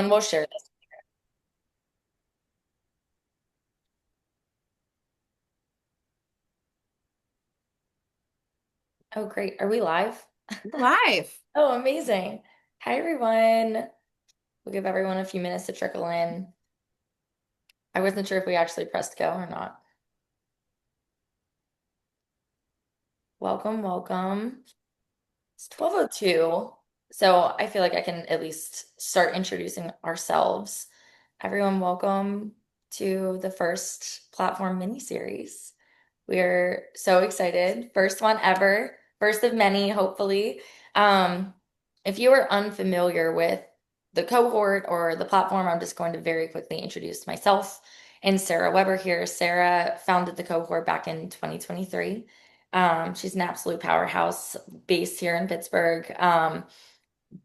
then we'll share this. Oh, great. Are we live? Live. Oh, amazing. Hi, everyone. We'll give everyone a few minutes to trickle in. I wasn't sure if we actually pressed go or not. Welcome, welcome. It's 12:02, so I feel like I can at least start introducing ourselves. Everyone, welcome to the first platform mini series. We're so excited. First one ever, first of many, hopefully. Um, if you are unfamiliar with the cohort or the platform, I'm just going to very quickly introduce myself and Sarah Weber here. Sarah founded the cohort back in 2023. She's an absolute powerhouse based here in Pittsburgh.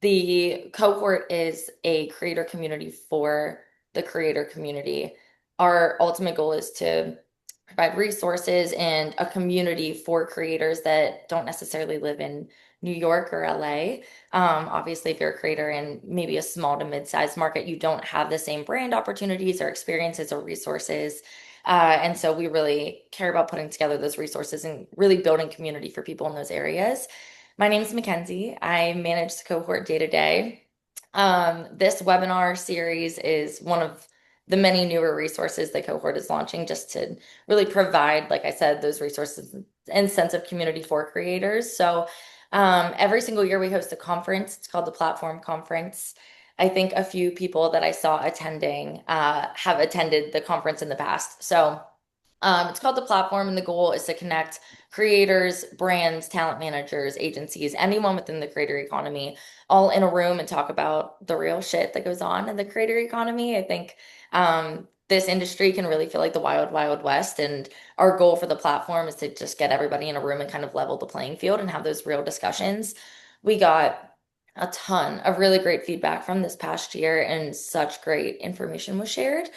The cohort is a creator community for the creator community. Our ultimate goal is to provide resources and a community for creators that don't necessarily live in New York or LA. Obviously, if you're a creator in maybe a small to mid-sized market, you don't have the same brand opportunities or experiences or resources. And so we really care about putting together those resources and really building community for people in those areas. My name is Mackenzie. I manage the cohort day to day. This webinar series is one of the many newer resources the cohort is launching just to really provide, like I said, those resources and sense of community for creators. So every single year we host a conference. It's called the Platform Conference. I think a few people that I saw attending have attended the conference in the past. So it's called the platform, and the goal is to connect creators, brands, talent managers, agencies, anyone within the creator economy, all in a room and talk about the real shit that goes on in the creator economy. I think this industry can really feel like the wild, wild west. And our goal for the platform is to just get everybody in a room and kind of level the playing field and have those real discussions. We got a ton of really great feedback from this past year, and such great information was shared.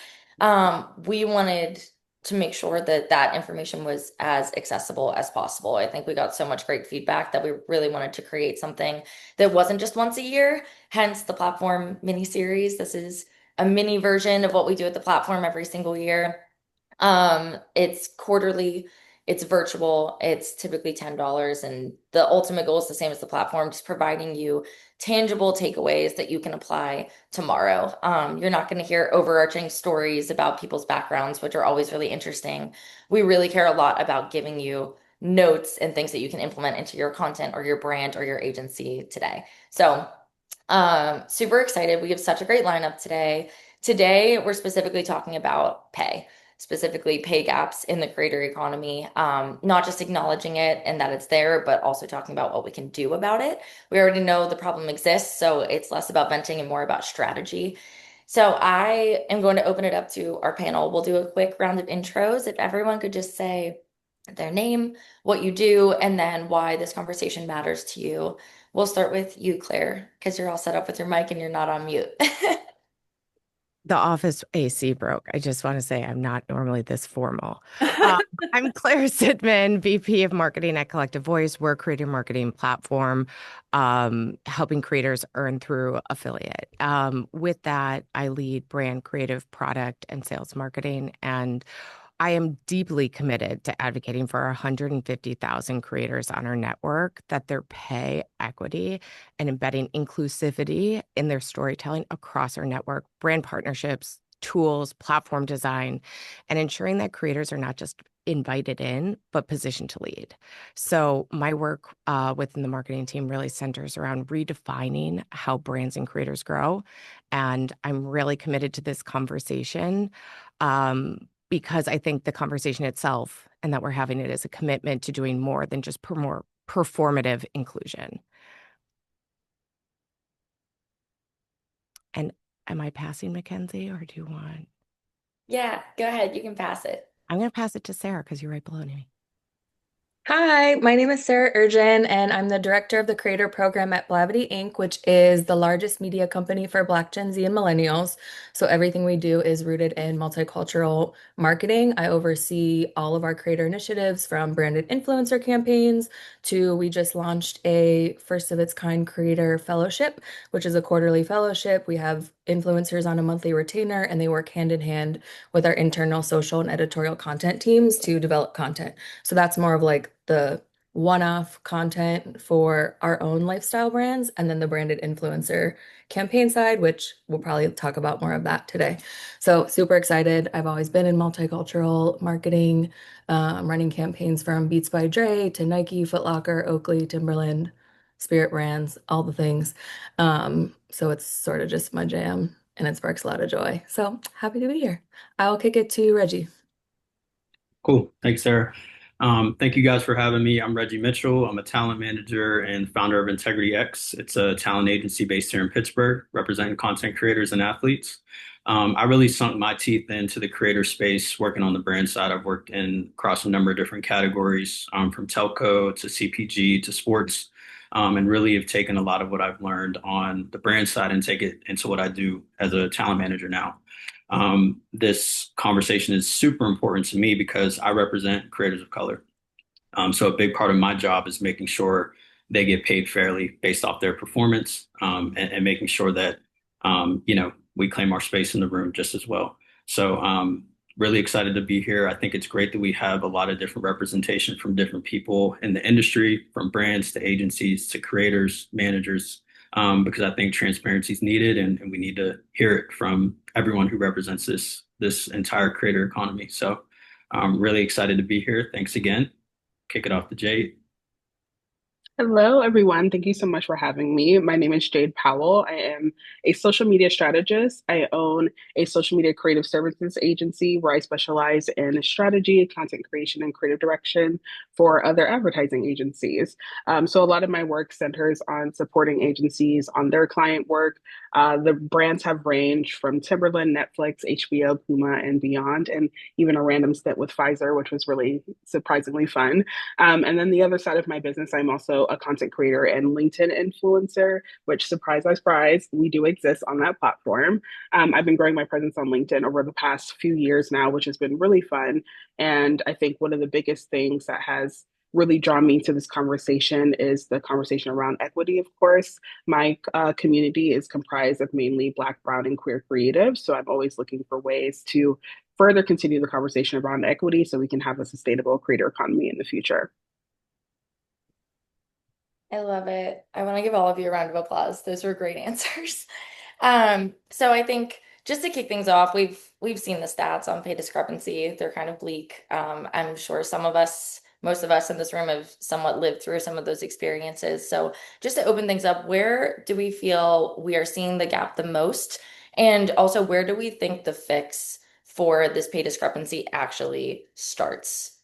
We wanted to make sure that that information was as accessible as possible. I think we got so much great feedback that we really wanted to create something that wasn't just once a year, hence the platform mini series. This is a mini version of what we do at the platform every single year. It's quarterly, it's virtual, it's typically $10, and the ultimate goal is the same as the platform, just providing you tangible takeaways that you can apply tomorrow. You're not going to hear overarching stories about people's backgrounds, which are always really interesting. We really care a lot about giving you notes and things that you can implement into your content or your brand or your agency today. So, super excited. We have such a great lineup today. Today, we're specifically talking about pay, specifically pay gaps in the creator economy, not just acknowledging it and that it's there, but also talking about what we can do about it. We already know the problem exists, so it's less about venting and more about strategy. So I am going to open it up to our panel. We'll do a quick round of intros. If everyone could just say their name, what you do, and then why this conversation matters to you. We'll start with you, Claire, because you're all set up with your mic and you're not on mute. The office AC broke. I just want to say I'm not normally this formal. Uh, I'm Claire Sidman, VP of Marketing at Collective Voice. We're a creator marketing platform, helping creators earn through affiliate. With that, I lead brand, creative, product, and sales marketing. And I am deeply committed to advocating for our 150,000 creators on our network that their pay equity and embedding inclusivity in their storytelling across our network, brand partnerships, tools, platform design, and ensuring that creators are not just invited in, but positioned to lead. So my work within the marketing team really centers around redefining how brands and creators grow. And I'm really committed to this conversation. Because I think the conversation itself and that we're having it is a commitment to doing more than just more performative inclusion. And am I passing Mackenzie or do you want? Yeah, go ahead. You can pass it. I'm going to pass it to Sarah because you're right below me. Hi, my name is Sarah Urgin, and I'm the director of the creator program at Blavity Inc., which is the largest media company for Black Gen Z and millennials. So everything we do is rooted in multicultural marketing. I oversee all of our creator initiatives from branded influencer campaigns to we just launched a first of its kind creator fellowship, which is a quarterly fellowship. We have influencers on a monthly retainer, and they work hand in hand with our internal social and editorial content teams to develop content. So that's more of like the one-off content for our own lifestyle brands, and then the branded influencer campaign side, which we'll probably talk about more of that today. So super excited. I've always been in multicultural marketing, running campaigns from Beats by Dre to Nike, Foot Locker, Oakley, Timberland, Spirit Brands, all the things. So it's sort of just my jam and it sparks a lot of joy. So happy to be here. I'll kick it to Reggie. Cool. Thanks, Sarah. Thank you guys for having me. I'm Reggie Mitchell. I'm a talent manager and founder of Integrity X. It's a talent agency based here in Pittsburgh, representing content creators and athletes. I really sunk my teeth into the creator space, working on the brand side. I've worked in across a number of different categories, from telco to CPG to sports, and really have taken a lot of what I've learned on the brand side and take it into what I do as a talent manager now. This conversation is super important to me because I represent creators of color. So a big part of my job is making sure they get paid fairly based off their performance, and making sure that we claim our space in the room just as well. So really excited to be here. I think it's great that we have a lot of different representation from different people in the industry, from brands to agencies to creators, managers, because I think transparency is needed, and we need to hear it from everyone who represents this entire creator economy. So I'm really excited to be here. Thanks again. Kick it off to Jade. Hello, everyone. Thank you so much for having me. My name is Jade Powell. I am a social media strategist. I own a social media creative services agency where I specialize in strategy, content creation, and creative direction for other advertising agencies. So a lot of my work centers on supporting agencies on their client work. The brands have ranged from Timberland, Netflix, HBO, Puma, and beyond, and even a random stint with Pfizer, which was really surprisingly fun. And then the other side of my business, I'm also a content creator and LinkedIn influencer, which surprise, surprise, we do exist on that platform. I've been growing my presence on LinkedIn over the past few years now, which has been really fun. And I think one of the biggest things that has really drawn me to this conversation is the conversation around equity, of course. My community is comprised of mainly Black, Brown, and queer creatives. So I'm always looking for ways to further continue the conversation around equity so we can have a sustainable creator economy in the future. I love it. I want to give all of you a round of applause. Those were great answers. So I think just to kick things off, we've seen the stats on pay discrepancy. They're kind of bleak. I'm sure some of us, most of us in this room have somewhat lived through some of those experiences. So just to open things up, where do we feel we are seeing the gap the most? And also, where do we think the fix for this pay discrepancy actually starts?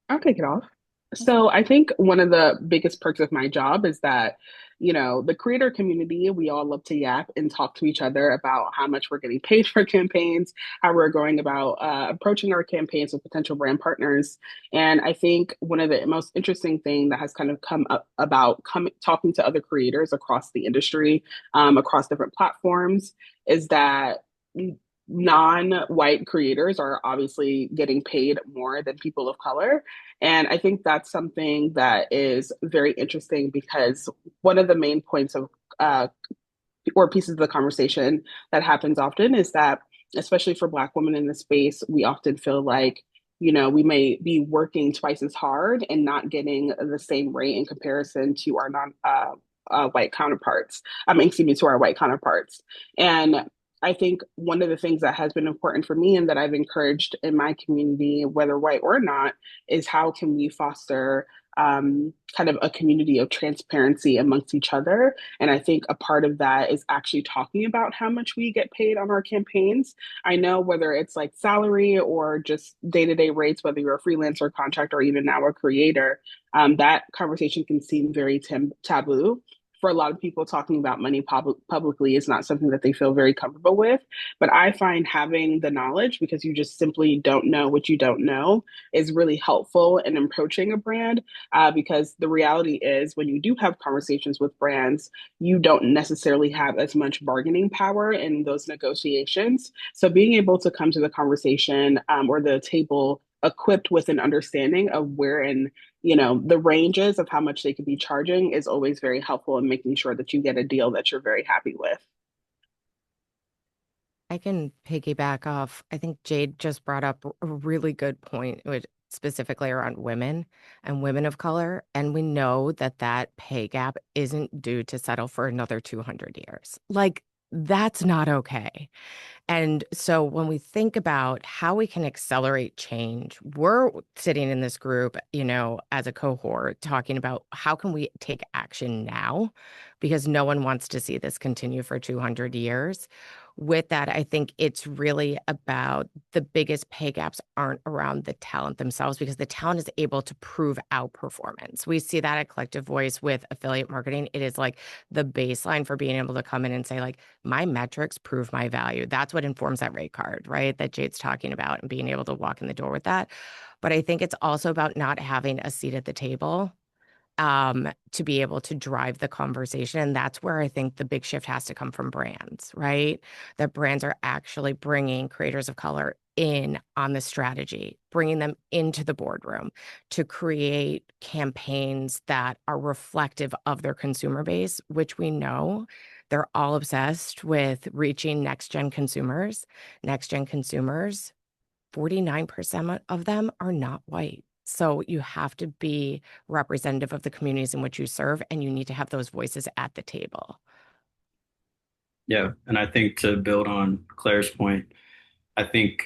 I'll kick it off. So I think one of the biggest perks of my job is that, the creator community, we all love to yap and talk to each other about how much we're getting paid for campaigns, how we're going about approaching our campaigns with potential brand partners. And I think one of the most interesting thing that has kind of come up about talking to other creators across the industry, across different platforms, is that non-white creators are obviously getting paid more than people of color. And I think that's something that is very interesting because one of the main points of or pieces of the conversation that happens often is that, especially for Black women in the space, we often feel like, we may be working twice as hard and not getting the same rate in comparison to our non white counterparts. Excuse me, to our white counterparts. And I think one of the things that has been important for me and that I've encouraged in my community, whether white or not, is how can we foster kind of a community of transparency amongst each other. And I think a part of that is actually talking about how much we get paid on our campaigns. I know whether it's like salary or just day-to-day rates, whether you're a freelancer, contractor, or even now a creator, that conversation can seem very taboo for a lot of people, talking about money publicly is not something that they feel very comfortable with. But I find having the knowledge, because you just simply don't know what you don't know, is really helpful in approaching a brand. Because the reality is, when you do have conversations with brands, you don't necessarily have as much bargaining power in those negotiations. So being able to come to the conversation or the table equipped with an understanding of where in the ranges of how much they could be charging is always very helpful in making sure that you get a deal that you're very happy with. I can piggyback off. I think Jade just brought up a really good point, which specifically around women and women of color. And we know that that pay gap isn't due to settle for another 200 years. Like, that's not okay. And so when we think about how we can accelerate change, we're sitting in this group, as a cohort, talking about how can we take action now, because no one wants to see this continue for 200 years. With that, I think it's really about the biggest pay gaps aren't around the talent themselves, because the talent is able to prove out performance. We see that at Collective Voice with affiliate marketing. It is like the baseline for being able to come in and say, like, my metrics prove my value. That's what informs that rate card, right? That Jade's talking about, and being able to walk in the door with that. But I think it's also about not having a seat at the table to be able to drive the conversation. And that's where I think the big shift has to come from brands, right? That brands are actually bringing creators of color in on the strategy, bringing them into the boardroom to create campaigns that are reflective of their consumer base, which we know they're all obsessed with reaching next gen consumers. Next gen consumers, 49% of them are not white. So you have to be representative of the communities in which you serve, and you need to have those voices at the table. Yeah. And I think, to build on Claire's point, I think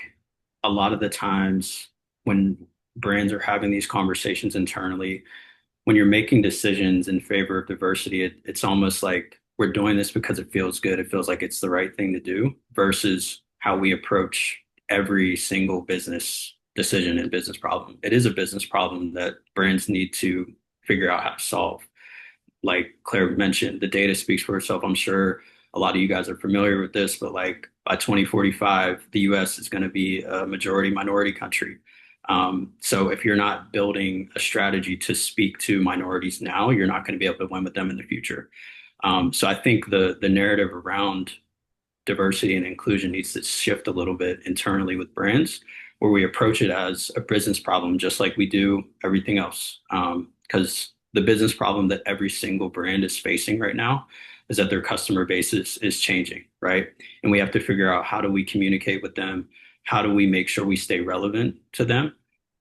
a lot of the times when brands are having these conversations internally, when you're making decisions in favor of diversity, it's almost like we're doing this because it feels good. It feels like it's the right thing to do, versus how we approach every single business decision and business problem. It is a business problem that brands need to figure out how to solve. Like Claire mentioned, the data speaks for itself. I'm sure a lot of you guys are familiar with this, but like by 2045, the US is going to be a majority minority country. So if you're not building a strategy to speak to minorities now, you're not going to be able to win with them in the future. So I think the narrative around diversity and inclusion needs to shift a little bit internally with brands, where we approach it as a business problem, just like we do everything else. Because the business problem that every single brand is facing right now is that their customer base is changing, right? And we have to figure out, how do we communicate with them? How do we make sure we stay relevant to them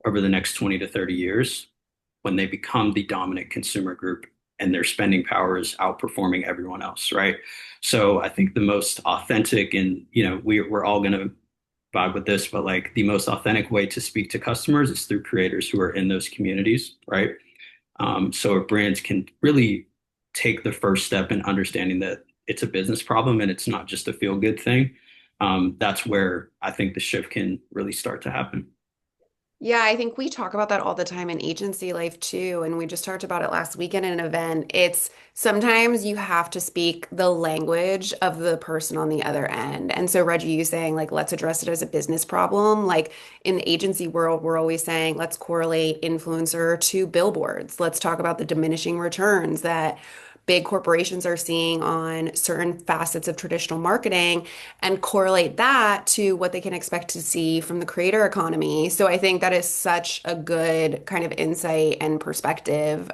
over the next 20 to 30 years, when they become the dominant consumer group and their spending power is outperforming everyone else, right? So I think the most authentic, and we're all going to vibe with this, but like the most authentic way to speak to customers is through creators who are in those communities, right? So if brands can really take the first step in understanding that it's a business problem and it's not just a feel good thing, that's where I think the shift can really start to happen. Yeah, I think we talk about that all the time in agency life too. And we just talked about it last weekend in an event. It's sometimes you have to speak the language of the person on the other end. And so, Reggie, you saying, like, let's address it as a business problem. Like in the agency world, we're always saying, let's correlate influencer to billboards. Let's talk about the diminishing returns that big corporations are seeing on certain facets of traditional marketing, and correlate that to what they can expect to see from the creator economy. So I think that is such a good kind of insight and perspective.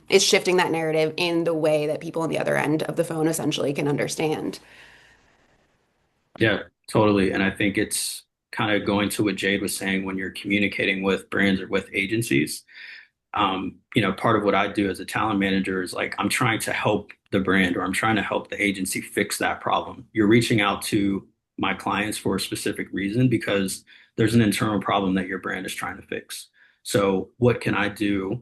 Is shifting that narrative in the way that people on the other end of the phone essentially can understand. Yeah, totally. And I think it's kind of going to what Jade was saying, when you're communicating with brands or with agencies. Part of what I do as a talent manager is, like, I'm trying to help the brand, or I'm trying to help the agency fix that problem. You're reaching out to my clients for a specific reason, because there's an internal problem that your brand is trying to fix. So what can I do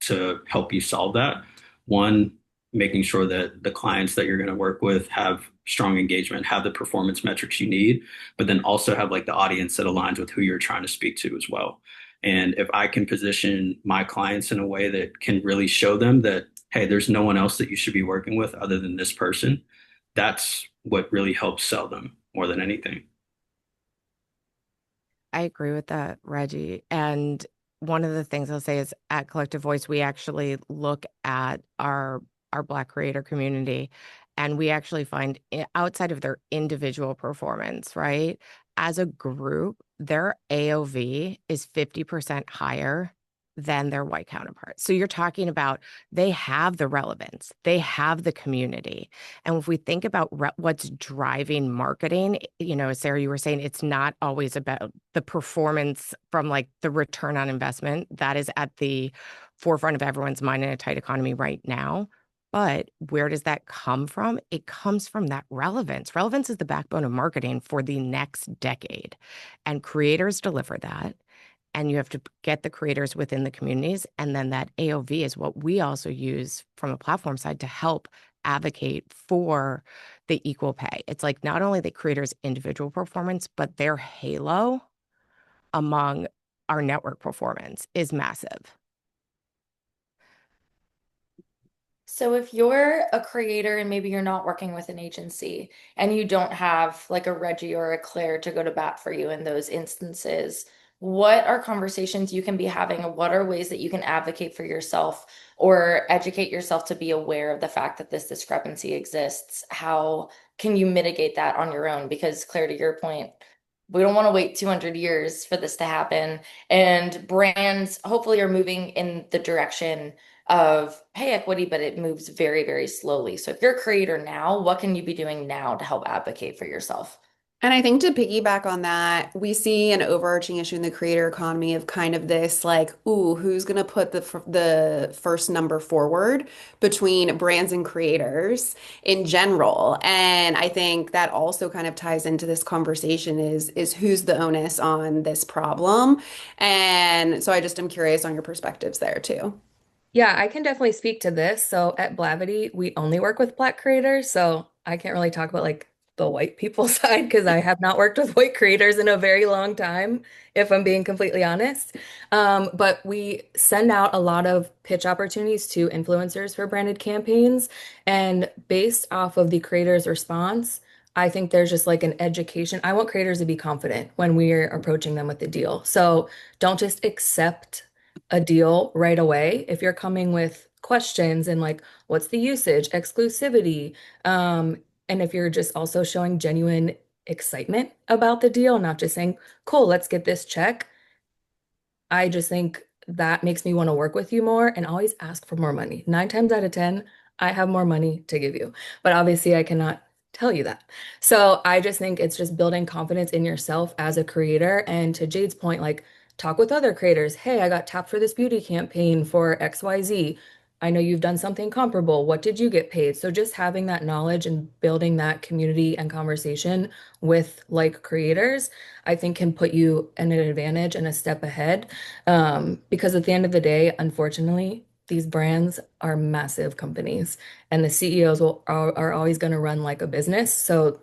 to help you solve that? One, making sure that the clients that you're going to work with have strong engagement, have the performance metrics you need, but then also have like the audience that aligns with who you're trying to speak to as well. And if I can position my clients in a way that can really show them that, hey, there's no one else that you should be working with other than this person, that's what really helps sell them more than anything. I agree with that, Reggie. And one of the things I'll say is at Collective Voice, we actually look at our Black creator community, and we actually find outside of their individual performance, right? As a group, their AOV is 50% higher than their white counterparts. So you're talking about they have the relevance, they have the community. And if we think about what's driving marketing, Sarah, you were saying it's not always about the performance from like the return on investment that is at the forefront of everyone's mind in a tight economy right now. But where does that come from? It comes from that relevance. Relevance is the backbone of marketing for the next decade. And creators deliver that. And you have to get the creators within the communities. And then that AOV is what we also use from a platform side to help advocate for the equal pay. It's like not only the creators' individual performance, but their halo among our network performance is massive. So if you're a creator and maybe you're not working with an agency and you don't have like a Reggie or a Claire to go to bat for you in those instances, what are conversations you can be having and what are ways that you can advocate for yourself or educate yourself to be aware of the fact that this discrepancy exists? How can you mitigate that on your own? Because Claire, to your point, we don't want to wait 200 years for this to happen. And brands hopefully are moving in the direction of pay equity, but it moves very, very slowly. So if you're a creator now, what can you be doing now to help advocate for yourself? And I think to piggyback on that, we see an overarching issue in the creator economy of kind of this like, ooh, who's going to put the first number forward between brands and creators in general. And I think that also kind of ties into this conversation is who's the onus on this problem. And so I just am curious on your perspectives there too. Yeah, I can definitely speak to this. So at Blavity, we only work with Black creators. So I can't really talk about like the white people side because I have not worked with white creators in a very long time, if I'm being completely honest. But we send out a lot of pitch opportunities to influencers for branded campaigns. And based off of the creator's response, I think there's just like an education. I want creators to be confident when we're approaching them with the deal. So don't just accept a deal right away. If you're coming with questions and like, what's the usage, exclusivity, and if you're just also showing genuine excitement about the deal, not just saying, cool, let's get this check. I just think that makes me want to work with you more and always ask for more money. 9 times out of 10, I have more money to give you. But obviously, I cannot tell you that. So I just think it's just building confidence in yourself as a creator. And to Jade's point, like talk with other creators. Hey, I got tapped for this beauty campaign for XYZ. I know you've done something comparable. What did you get paid? So just having that knowledge and building that community and conversation with like creators, I think can put you in an advantage and a step ahead. Because at the end of the day, unfortunately, these brands are massive companies and the CEOs are always going to run like a business. So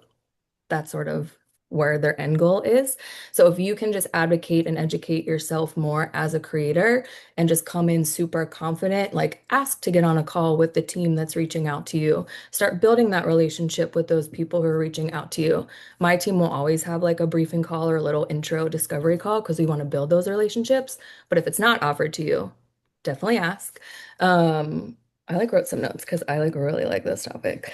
that's sort of where their end goal is. So if you can just advocate and educate yourself more as a creator and just come in super confident, like ask to get on a call with the team that's reaching out to you, start building that relationship with those people who are reaching out to you. My team will always have like a briefing call or a little intro discovery call because we want to build those relationships. But if it's not offered to you, definitely ask. I like wrote some notes because I like really like this topic.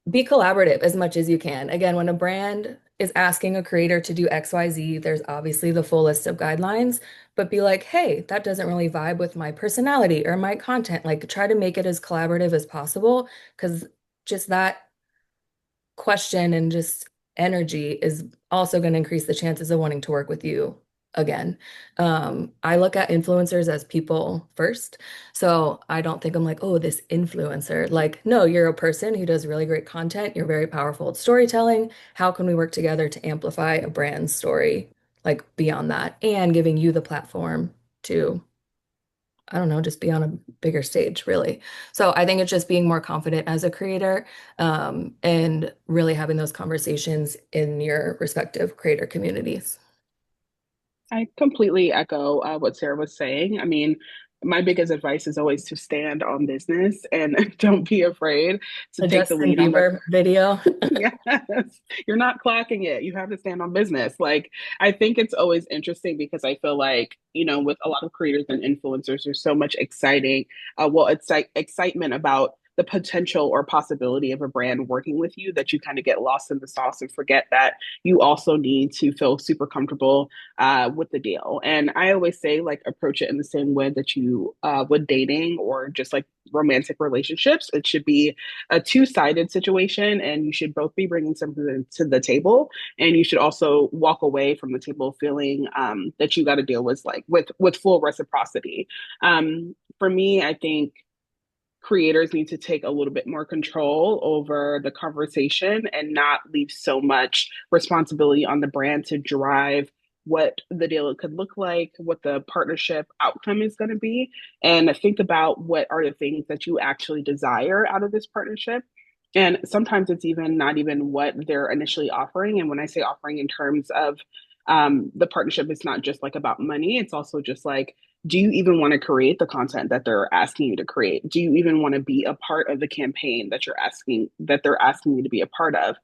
Be collaborative as much as you can. Again, when a brand is asking a creator to do XYZ, there's obviously the full list of guidelines, but be like, hey, that doesn't really vibe with my personality or my content. Like, try to make it as collaborative as possible because just that question and just energy is also going to increase the chances of wanting to work with you again. I look at influencers as people first. So I don't think I'm like, oh, this influencer. Like, no, you're a person who does really great content. You're very powerful at storytelling. How can we work together to amplify a brand story, like beyond that, and giving you the platform to I don't know, just be on a bigger stage, really. So I think it's just being more confident as a creator, and really having those conversations in your respective creator communities. I completely echo what Sarah was saying. I mean, my biggest advice is always to stand on business and don't be afraid to The take the Justin lead on the Bieber video. yes, you're not clocking it. You have to stand on business. Like, I think it's always interesting because I feel like, with a lot of creators and influencers, there's so much it's like excitement about the potential or possibility of a brand working with you that you kind of get lost in the sauce and forget that you also need to feel super comfortable with the deal. And I always say, like, approach it in the same way that you would dating or just like romantic relationships. It should be a two-sided situation, and you should both be bringing something to the table, and you should also walk away from the table feeling that you got to deal with with full reciprocity. For me, I think creators need to take a little bit more control over the conversation and not leave so much responsibility on the brand to drive what the deal could look like, what the partnership outcome is going to be, and think about what are the things that you actually desire out of this partnership. And sometimes it's even not even what they're initially offering. And when I say offering in terms of the partnership, it's not just like about money, it's also just like, do you even want to create the content that they're asking you to create? Do you even want to be a part of the campaign that they're asking you to be a part of?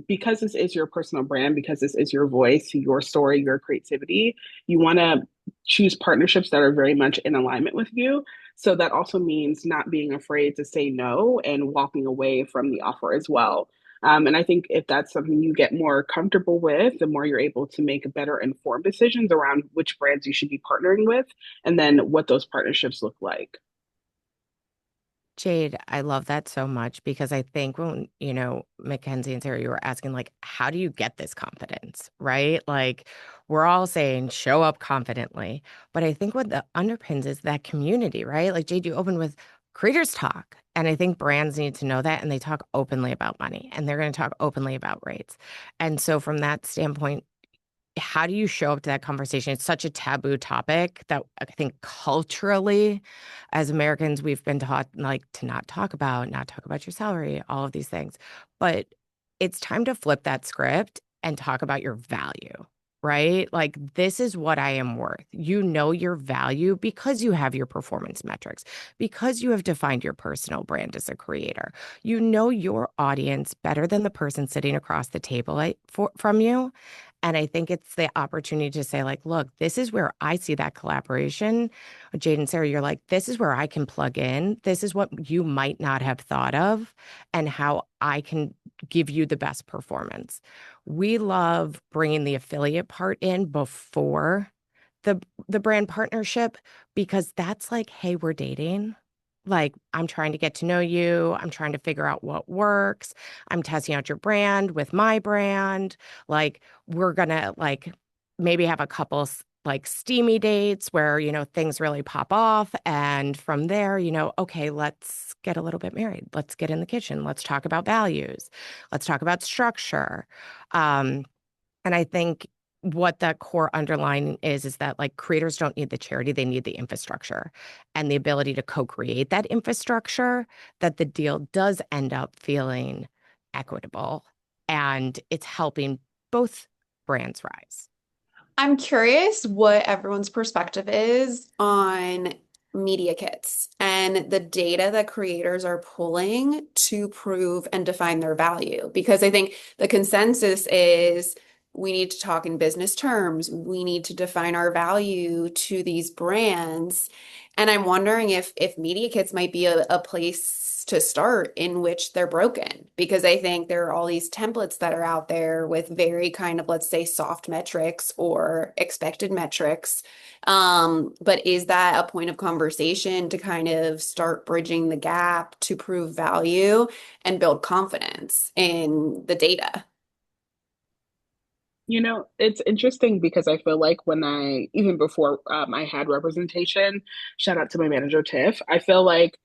Because this is your personal brand, because this is your voice, your story, your creativity, you want to choose partnerships that are very much in alignment with you. So that also means not being afraid to say no and walking away from the offer as well. And I think if that's something you get more comfortable with, the more you're able to make better informed decisions around which brands you should be partnering with and then what those partnerships look like. Jade, I love that so much because I think when, Mackenzie and Sarah, you were asking, like, how do you get this confidence, right? Like, we're all saying show up confidently. But I think what the underpins is that community, right? Like, Jade, you opened with creators talk. And I think brands need to know that. And they talk openly about money and they're going to talk openly about rates. And so, from that standpoint, how do you show up to that conversation? It's such a taboo topic that I think culturally, as Americans, we've been taught like to not talk about your salary, all of these things. But it's time to flip that script and talk about your value, right? Like, this is what I am worth. You know your value because you have your performance metrics, because you have defined your personal brand as a creator. You know your audience better than the person sitting across the table from you. And I think it's the opportunity to say, like, look, this is where I see that collaboration. Jade and Sarah, you're like, this is where I can plug in. This is what you might not have thought of and how I can give you the best performance. We love bringing the affiliate part in before the brand partnership because that's like, hey, we're dating. Like, I'm trying to get to know you. I'm trying to figure out what works. I'm testing out your brand with my brand. Like, we're gonna like maybe have a couple like steamy dates where, things really pop off. And from there, okay, let's get a little bit married. Let's get in the kitchen. Let's talk about values. Let's talk about structure. And I think what that core underlying is that like creators don't need the charity, they need the infrastructure and the ability to co-create that infrastructure, that the deal does end up feeling equitable and it's helping both brands rise. I'm curious what everyone's perspective is on media kits and the data that creators are pulling to prove and define their value. Because I think the consensus is we need to talk in business terms. We need to define our value to these brands. And I'm wondering if media kits might be a place to start in which they're broken, because I think there are all these templates that are out there with very kind of, let's say, soft metrics or expected metrics. But is that a point of conversation to kind of start bridging the gap to prove value and build confidence in the data? It's interesting because I feel like even before I had representation, shout out to my manager, Tiff, I feel like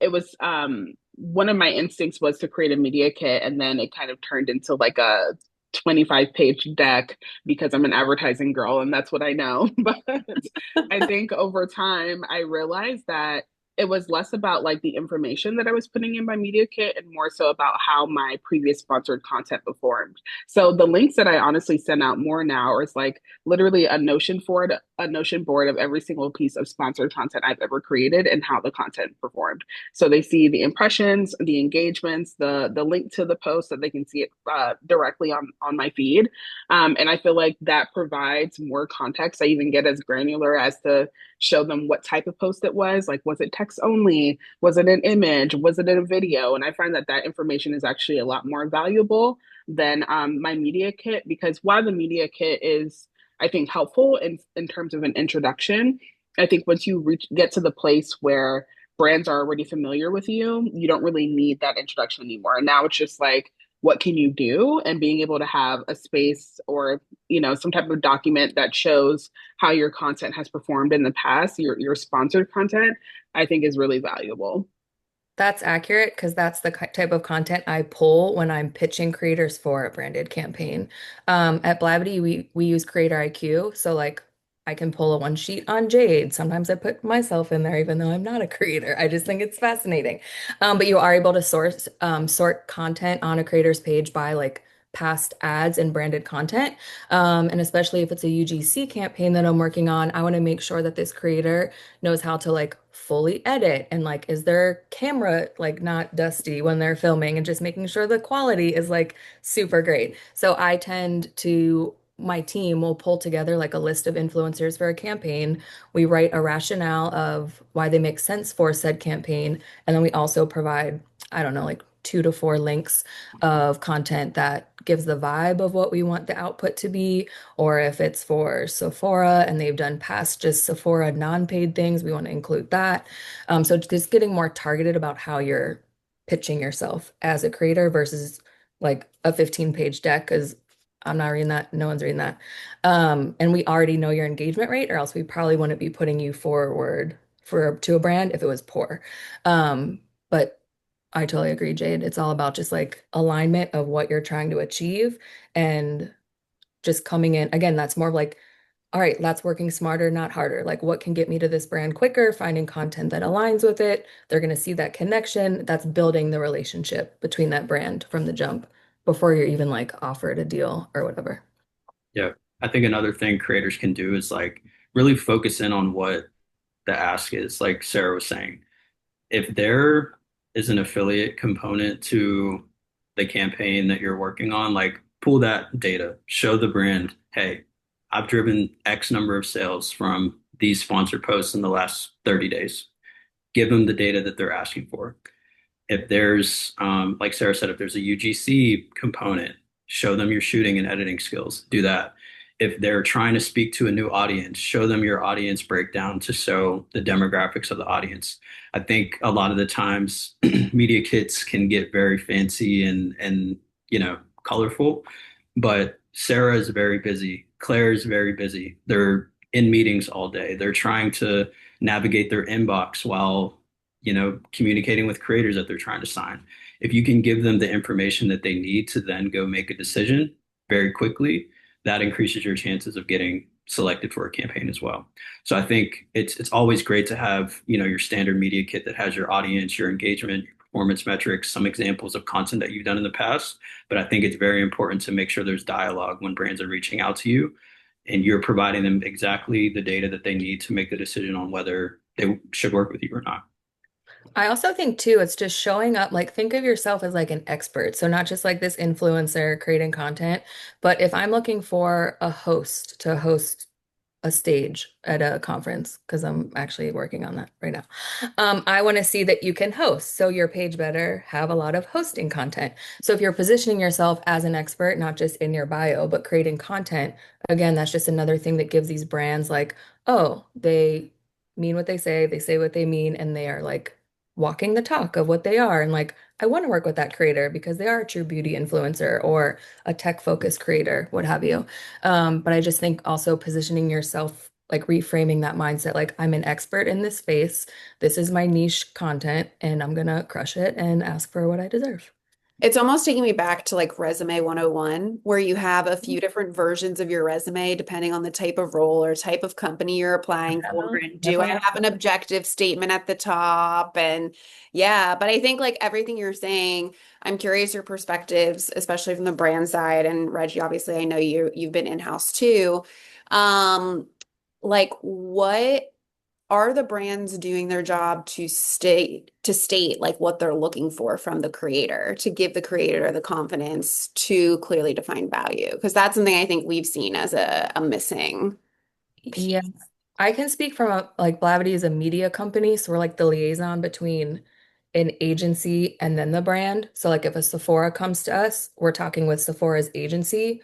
it was one of my instincts was to create a media kit, and then it kind of turned into like a 25-page deck because I'm an advertising girl and that's what I know. But I think over time I realized that it was less about like the information that I was putting in my media kit and more so about how my previous sponsored content performed. So the links that I honestly send out more now is like literally a Notion a Notion board of every single piece of sponsored content I've ever created and how the content performed. So they see the impressions, the engagements, the link to the post so they can see it directly on my feed. And I feel like that provides more context. I even get as granular as to show them what type of post it was. Like, was it text only? Was it an image? Was it a video? And I find that that information is actually a lot more valuable than my media kit, because while the media kit is, I think, helpful in terms of an introduction, I think once you get to the place where brands are already familiar with you, you don't really need that introduction anymore. And now it's just like, what can you do? And being able to have a space or, some type of document that shows how your content has performed in the past, your sponsored content, I think is really valuable. That's accurate because that's the type of content I pull when I'm pitching creators for a branded campaign. At Blavity, we use Creator IQ, so like I can pull a one sheet on Jade. Sometimes I put myself in there, even though I'm not a creator. I just think it's fascinating. But you are able to sort content on a creator's page by like past ads and branded content. And especially if it's a UGC campaign that I'm working on, I want to make sure that this creator knows how to like fully edit and like is their camera like not dusty when they're filming, and just making sure the quality is like super great. So I tend to my team will pull together like a list of influencers for a campaign. We write a rationale of why they make sense for said campaign, and then we also provide, I don't know, like 2 to 4 links of content that gives the vibe of what we want the output to be. Or if it's for Sephora and they've done past just Sephora non-paid things, we want to include that. So just getting more targeted about how you're pitching yourself as a creator versus like a 15-page deck, because I'm not reading that. No one's reading that. And we already know your engagement rate, or else we probably wouldn't be putting you forward to a brand if it was poor. But I totally agree, Jade. It's all about just like alignment of what you're trying to achieve and just coming in. Again, that's more of like, all right, that's working smarter, not harder. Like, what can get me to this brand quicker? Finding content that aligns with it. They're going to see that connection. That's building the relationship between that brand from the jump before you're even like offered a deal or whatever. Yeah. I think another thing creators can do is like really focus in on what the ask is, like Sarah was saying. If there is an affiliate component to the campaign that you're working on, like pull that data, show the brand, hey, I've driven X number of sales from these sponsored posts in the last 30 days. Give them the data that they're asking for. If there's, like Sarah said, if there's a UGC component, show them your shooting and editing skills. Do that. If they're trying to speak to a new audience, show them your audience breakdown to show the demographics of the audience. I think a lot of the times media kits can get very fancy and colorful, but Sarah is very busy. Claire is very busy. They're in meetings all day. They're trying to navigate their inbox while communicating with creators that they're trying to sign. If you can give them the information that they need to then go make a decision very quickly, that increases your chances of getting selected for a campaign as well. So I think it's always great to have, your standard media kit that has your audience, your engagement, your performance metrics, some examples of content that you've done in the past. But I think it's very important to make sure there's dialogue when brands are reaching out to you and you're providing them exactly the data that they need to make the decision on whether they should work with you or not. I also think too, it's just showing up, like think of yourself as like an expert. So not just like this influencer creating content, but if I'm looking for a host to host a stage at a conference, because I'm actually working on that right now. I want to see that you can host. So your page better have a lot of hosting content. So if you're positioning yourself as an expert, not just in your bio, but creating content, again, that's just another thing that gives these brands like, oh, they mean what they say what they mean, and they are like walking the talk of what they are. And like, I want to work with that creator because they are a true beauty influencer or a tech focused creator, what have you. But I just think also positioning yourself, like reframing that mindset, like I'm an expert in this space. This is my niche content, and I'm gonna crush it and ask for what I deserve. It's almost taking me back to like resume 101, where you have a few different versions of your resume depending on the type of role or type of company you're applying for. And do I have an objective statement at the top? And yeah, but I think like everything you're saying, I'm curious your perspectives, especially from the brand side. And Reggie, obviously, I know you've been in-house too. Um, like what are the brands doing their job to state like what they're looking for from the creator to give the creator the confidence to clearly define value? Because that's something I think we've seen as a missing Yeah, piece. I can speak from like Blavity is a media company, so we're like the liaison between an agency and then the brand. So like if a Sephora comes to us, we're talking with Sephora's agency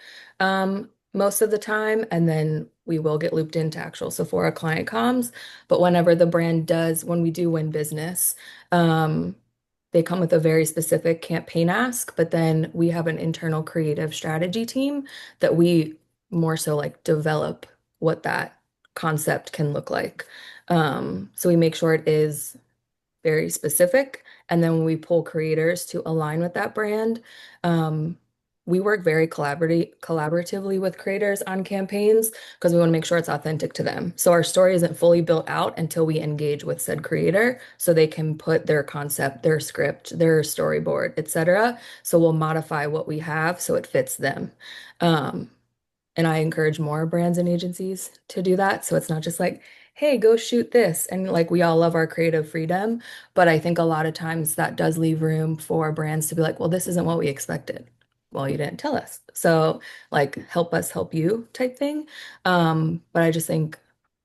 most of the time, and then we will get looped into actual Sephora client comms. But whenever the brand does, when we do win business, um, they come with a very specific campaign ask, but then we have an internal creative strategy team that we more so like develop what that concept can look like. So we make sure it is very specific. And then when we pull creators to align with that brand, um, we work very collaboratively with creators on campaigns because we want to make sure it's authentic to them. So our story isn't fully built out until we engage with said creator so they can put their concept, their script, their storyboard, etc. So we'll modify what we have so it fits them. Um, and I encourage more brands and agencies to do that. So it's not just like, hey, go shoot this. And like we all love our creative freedom. But I think a lot of times that does leave room for brands to be like, well, this isn't what we expected. Well, you didn't tell us. So like help us help you type thing. But I just think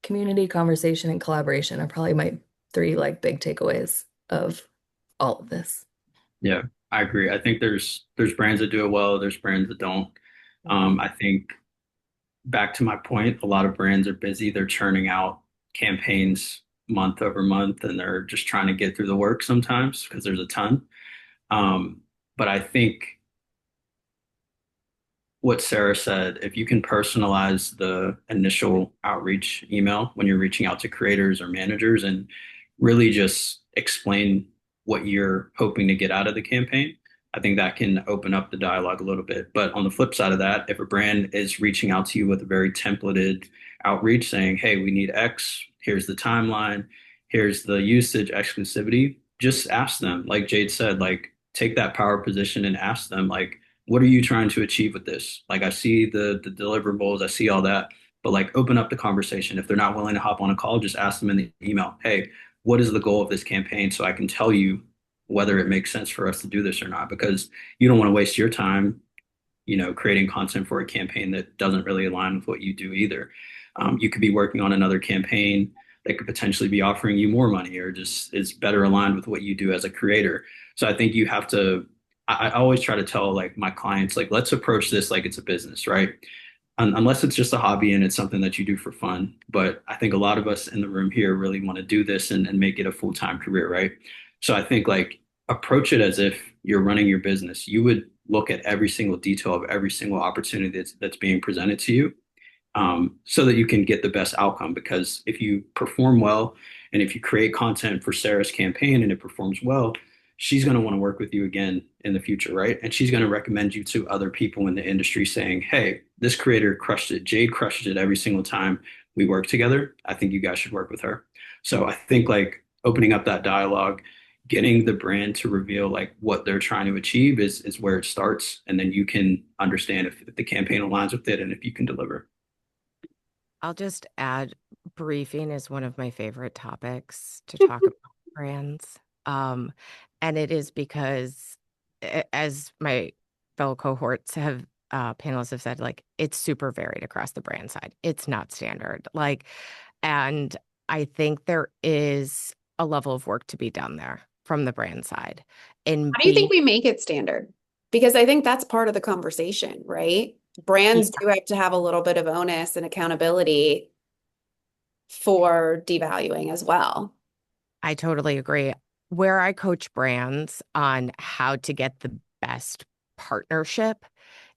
community, conversation, and collaboration are probably my three like big takeaways of all of this. Yeah, I agree. I think there's brands that do it well, there's brands that don't. I think back to my point, a lot of brands are busy. They're churning out campaigns month over month, and they're just trying to get through the work sometimes because there's a ton. Um, but I think what Sarah said, if you can personalize the initial outreach email when you're reaching out to creators or managers and really just explain what you're hoping to get out of the campaign, I think that can open up the dialogue a little bit. But on the flip side of that, if a brand is reaching out to you with a very templated outreach saying, hey, we need X, here's the timeline, here's the usage exclusivity, just ask them, like Jade said, like take that power position and ask them, like, what are you trying to achieve with this? Like I see the deliverables, I see all that, but like open up the conversation. If they're not willing to hop on a call, just ask them in the email, hey, what is the goal of this campaign? So I can tell you whether it makes sense for us to do this or not, because you don't want to waste your time, creating content for a campaign that doesn't really align with what you do either. You could be working on another campaign that could potentially be offering you more money or just is better aligned with what you do as a creator. So I think you have to, I always try to tell like my clients, like, let's approach this like it's a business, right? Unless it's just a hobby and it's something that you do for fun. But I think a lot of us in the room here really want to do this and make it a full-time career, right? So I think like approach it as if you're running your business. You would look at every single detail of every single opportunity that's being presented to you, so that you can get the best outcome. Because if you perform well and if you create content for Sarah's campaign and it performs well, she's going to want to work with you again in the future, right? And she's going to recommend you to other people in the industry saying, hey, this creator crushed it. Jade crushed it every single time we work together. I think you guys should work with her. So I think like opening up that dialogue, getting the brand to reveal like what they're trying to achieve is where it starts. And then you can understand if the campaign aligns with it and if you can deliver. I'll just add briefing is one of my favorite topics to talk about brands. Um, and it is because, as my fellow cohorts have, panelists have said, like, it's super varied across the brand side. It's not standard. Like, and I think there is a level of work to be done there from the brand side. And How do you think B, we make it standard? Because I think that's part of the conversation, right? Brands do have to have a little bit of onus and accountability for devaluing as well. I totally agree. Where I coach brands on how to get the best partnership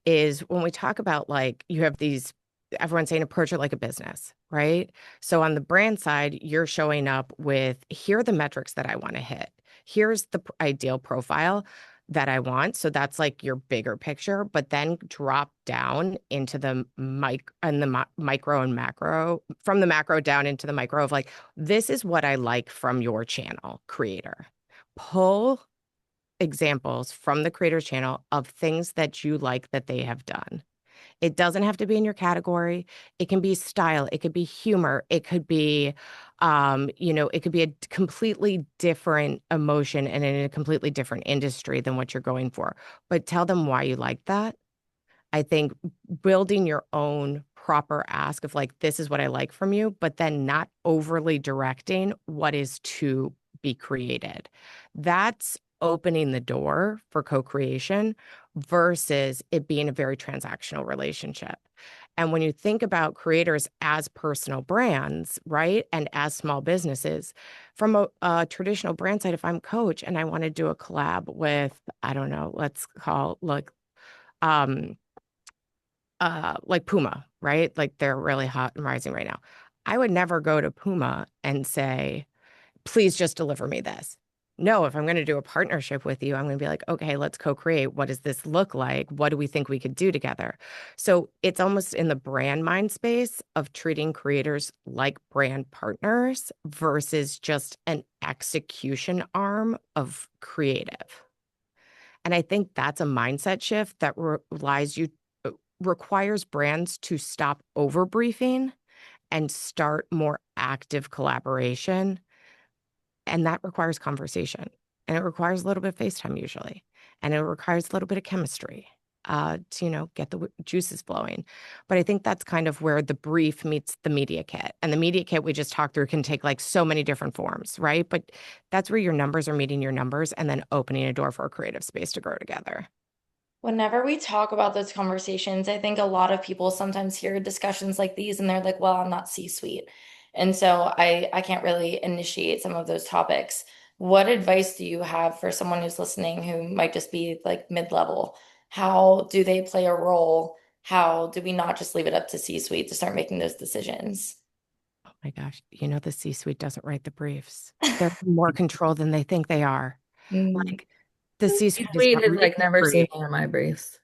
is when we talk about like you have these, everyone's saying approach it like a business, right? So on the brand side, you're showing up with here are the metrics that I want to hit. Here's the ideal profile that I want. So that's like your bigger picture, but then drop down into the micro and macro, from the macro down into the micro of like, this is what I like from your channel creator. Pull examples from the creator's channel of things that you like that they have done It doesn't have to be in your category. It can be style. It could be humor. It could be, it could be a completely different emotion and in a completely different industry than what you're going for. But tell them why you like that. I think building your own proper ask of like, this is what I like from you, but then not overly directing what is to be created. That's opening the door for co-creation versus it being a very transactional relationship. And when you think about creators as personal brands, right, and as small businesses, from a traditional brand side, if I'm Coach and I want to do a collab with, I don't know, let's call um, like Puma, right? Like they're really hot and rising right now. I would never go to Puma and say, please just deliver me this. No, if I'm going to do a partnership with you, I'm going to be like, okay, let's co-create. What does this look like? What do we think we could do together? So it's almost in the brand mind space of treating creators like brand partners versus just an execution arm of creative. And I think that's a mindset shift that requires brands to stop overbriefing and start more active collaboration. And that requires conversation. And it requires a little bit of FaceTime usually. And it requires a little bit of chemistry to, get the juices flowing. But I think that's kind of where the brief meets the media kit. And the media kit we just talked through can take like so many different forms, right? But that's where your numbers are meeting your numbers and then opening a door for a creative space to grow together. Whenever we talk about those conversations, I think a lot of people sometimes hear discussions like these and they're like, well, I'm not C-suite. And so I can't really initiate some of those topics. What advice do you have for someone who's listening who might just be like mid-level? How do they play a role? How do we not just leave it up to C-suite to start making those decisions? Oh my gosh, the C-suite doesn't write the briefs. They're more control than they think they are. Mm. Like the C-suite is Sweet not has writing like the never seen brief. one of my briefs.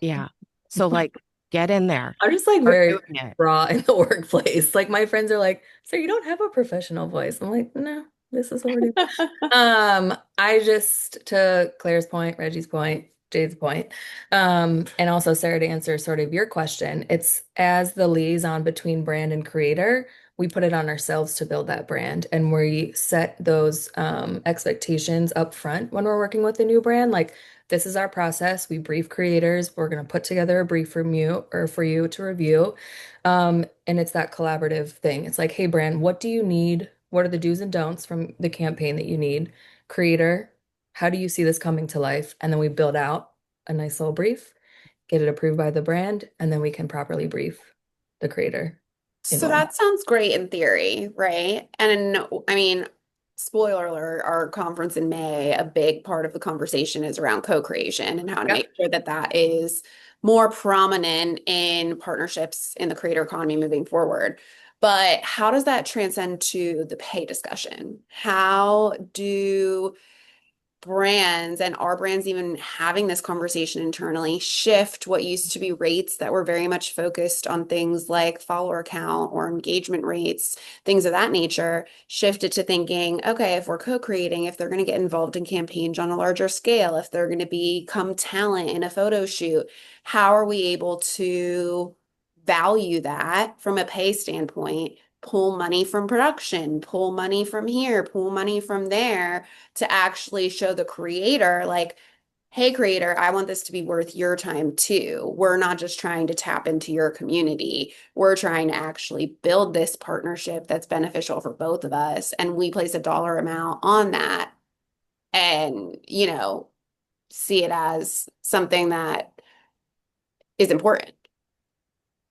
Yeah. So like get in there. I'm just like Start very doing it. raw in the workplace. Like my friends are like, so you don't have a professional voice. I'm like, no, this is what we're doing. I just, to Claire's point, Reggie's point, Jade's point, and also Sarah, to answer sort of your question, it's as the liaison between brand and creator, we put it on ourselves to build that brand, and we set those expectations up front when we're working with a new brand. Like, this is our process. We brief creators. We're going to put together a brief from you or for you to review. And it's that collaborative thing. It's like, hey, brand, what do you need? What are the do's and don'ts from the campaign that you need? Creator, how do you see this coming to life? And then we build out a nice little brief, get it approved by the brand, and then we can properly brief the creator in So moment. that sounds great in theory, right? And I mean, spoiler alert, our conference in May, a big part of the conversation is around co-creation and how to Yep. make sure that that is more prominent in partnerships in the creator economy moving forward. But how does that transcend to the pay discussion? How do brands and our brands even having this conversation internally shift what used to be rates that were very much focused on things like follower count or engagement rates, things of that nature, shifted to thinking, okay, if we're co-creating, if they're going to get involved in campaigns on a larger scale, if they're going to become talent in a photo shoot, how are we able to value that from a pay standpoint? Pull money from production, pull money from here, pull money from there to actually show the creator, like, hey, creator, I want this to be worth your time too. We're not just trying to tap into your community. We're trying to actually build this partnership that's beneficial for both of us. And we place a dollar amount on that and, see it as something that is important.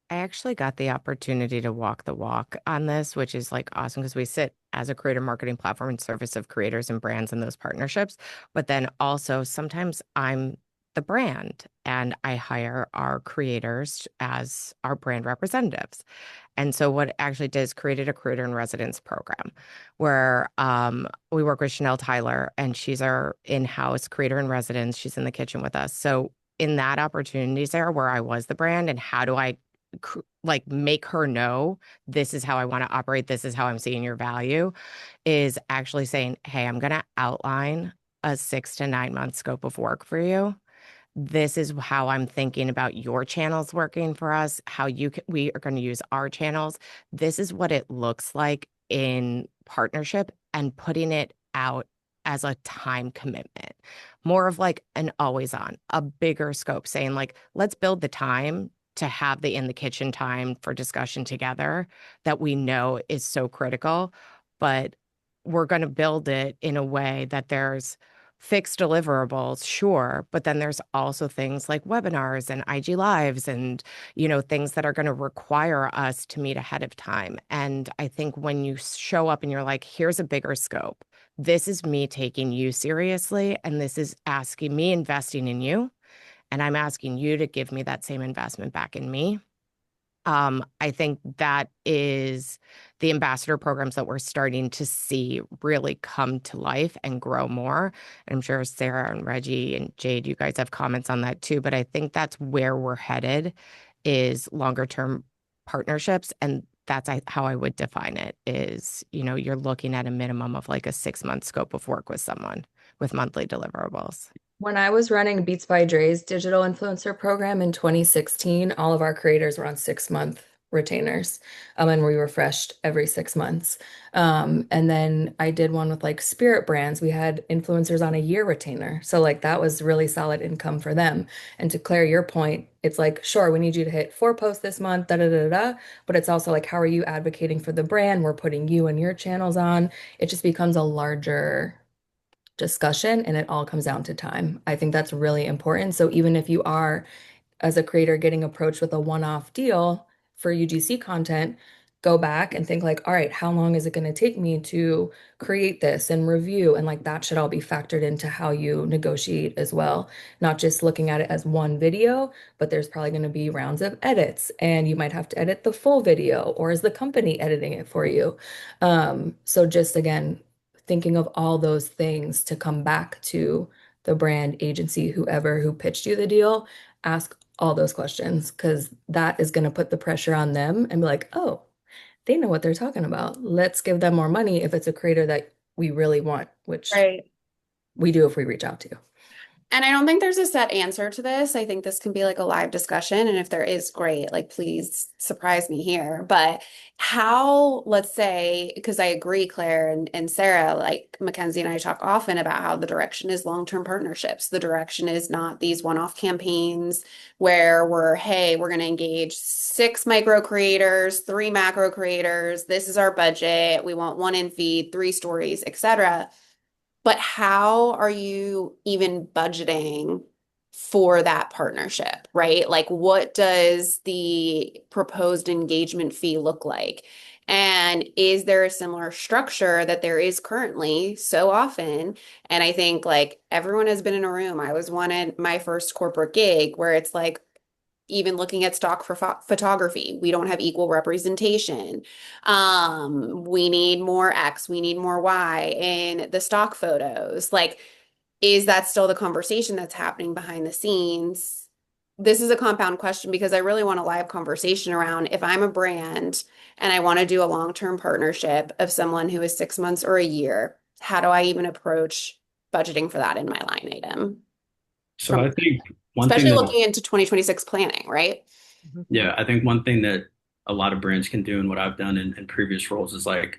I actually got the opportunity to walk the walk on this, which is like awesome because we sit as a creator marketing platform in service of creators and brands in those partnerships. But then also sometimes I'm the brand and I hire our creators as our brand representatives. And so what it actually did is created a creator in residence program where we work with Chanel Tyler and she's our in-house creator in residence. She's in the kitchen with us. So in that opportunities there where I was the brand and how do I like make her know this is how I want to operate, this is how I'm seeing your value, is actually saying, hey, I'm going to outline a 6 to 9 month scope of work for you this is how I'm thinking about your channels working for us, how we are going to use our channels. This is what it looks like in partnership, and putting it out as a time commitment, more of like an always on, a bigger scope, saying like, let's build the time to have the in the kitchen time for discussion together that we know is so critical. But we're going to build it in a way that there's fixed deliverables, sure, but then there's also things like webinars and IG lives and, things that are going to require us to meet ahead of time. And I think when you show up and you're like, here's a bigger scope, this is me taking you seriously, and this is asking me investing in you, and I'm asking you to give me that same investment back in me. I think that is the ambassador programs that we're starting to see really come to life and grow more. And I'm sure Sarah and Reggie and Jade, you guys have comments on that too. But I think that's where we're headed, is longer term partnerships. And that's how I would define it is, you're looking at a minimum of like a 6-month scope of work with someone with monthly deliverables. When I was running Beats by Dre's digital influencer program in 2016, all of our creators were on 6-month retainers, and we refreshed every 6 months. And then I did one with like Spirit Brands. We had influencers on a year retainer. So like that was really solid income for them. And to Claire, your point, it's like, sure, we need you to hit 4 posts this month, da da da da. But it's also like, how are you advocating for the brand? We're putting you and your channels on. It just becomes a larger discussion, and it all comes down to time. I think that's really important. So even if you are, as a creator, getting approached with a one-off deal for UGC content, go back and think like, all right, how long is it going to take me to create this and review? And like that should all be factored into how you negotiate as well. Not just looking at it as one video, but there's probably going to be rounds of edits, and you might have to edit the full video, or is the company editing it for you? So just again, thinking of all those things to come back to the brand agency, whoever who pitched you the deal, ask all those questions, because that is going to put the pressure on them and be like, oh, they know what they're talking about. Let's give them more money if it's a creator that we really want, which Right. we do if we reach out to. And I don't think there's a set answer to this. I think this can be like a live discussion. And if there is, great, like please surprise me here. But how, let's say, because I agree, Claire and Sarah, like Mackenzie and I talk often about how the direction is long-term partnerships. The direction is not these one-off campaigns where hey, we're going to engage 6 micro creators, 3 macro creators. This is our budget. We want 1 in feed, 3 stories, etc. But how are you even budgeting for that partnership, right? Like, what does the proposed engagement fee look like? And is there a similar structure that there is currently so often? And I think like everyone has been in a room. I was wanted my first corporate gig where it's like, even looking at stock for photography, we don't have equal representation. We need more X, we need more Y in the stock photos. Like, is that still the conversation that's happening behind the scenes? This is a compound question because I really want a live conversation around if I'm a brand and I want to do a long-term partnership of someone who is 6 months or a year, how do I even approach budgeting for that in my line item? So I think one thing Especially that, looking into 2026 planning, right? yeah, I think one thing that a lot of brands can do and what I've done in previous roles is like